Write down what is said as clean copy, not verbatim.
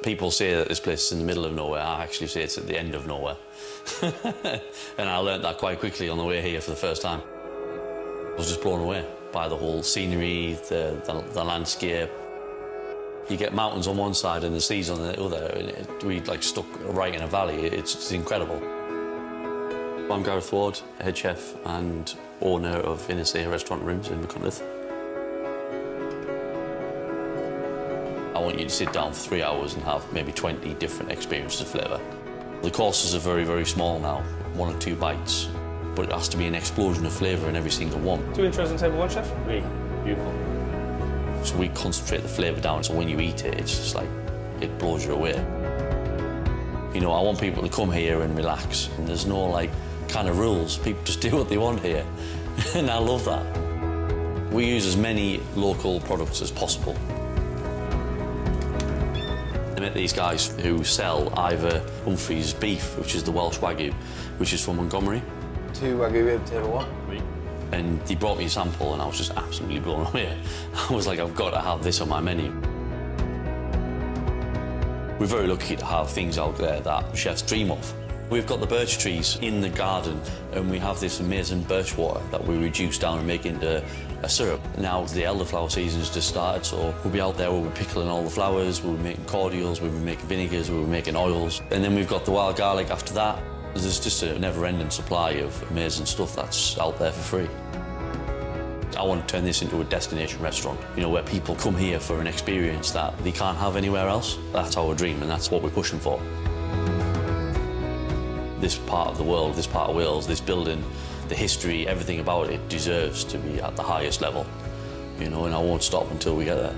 People say that this place is in the middle of nowhere. I actually say it's at the end of nowhere. And I learnt that quite quickly on the way here for the first time. I was just blown away by the whole scenery, the landscape. You get mountains on one side and the seas on the other, and we're like stuck right in a valley. It's incredible. I'm Gareth Ward, head chef and owner of YNYSHIR restaurant rooms in Machynlleth. I want you to sit down for 3 hours and have maybe 20 different experiences of flavour. The courses are very, very small now, 1 or 2 bites, but it has to be an explosion of flavour in every single one. 2 intros on table 1, chef? Oui, beautiful. So we concentrate the flavour down, so when you eat it, it's just like, it blows you away. You know, I want people to come here and relax, and there's no like kind of rules. People just do what they want here, and I love that. We use as many local products as possible. I met these guys who sell either Humphrey's beef, which is the Welsh Wagyu, which is from Montgomery. 2 Wagyu rib, table 1. Oui. And they brought me a sample and I was just absolutely blown away. I was like, I've got to have this on my menu. We're very lucky to have things out there that chefs dream of. We've got the birch trees in the garden and we have this amazing birch water that we reduce down and make into a syrup. Now the elderflower season has just started, so we'll be out there, we'll be pickling all the flowers, we'll be making cordials, we'll be making vinegars, we'll be making oils. And then we've got the wild garlic after that. There's just a never-ending supply of amazing stuff that's out there for free. I want to turn this into a destination restaurant, you know, where people come here for an experience that they can't have anywhere else. That's our dream and that's what we're pushing for. This part of the world, this part of Wales, this building, the history, everything about it deserves to be at the highest level, you know, and I won't stop until we get there.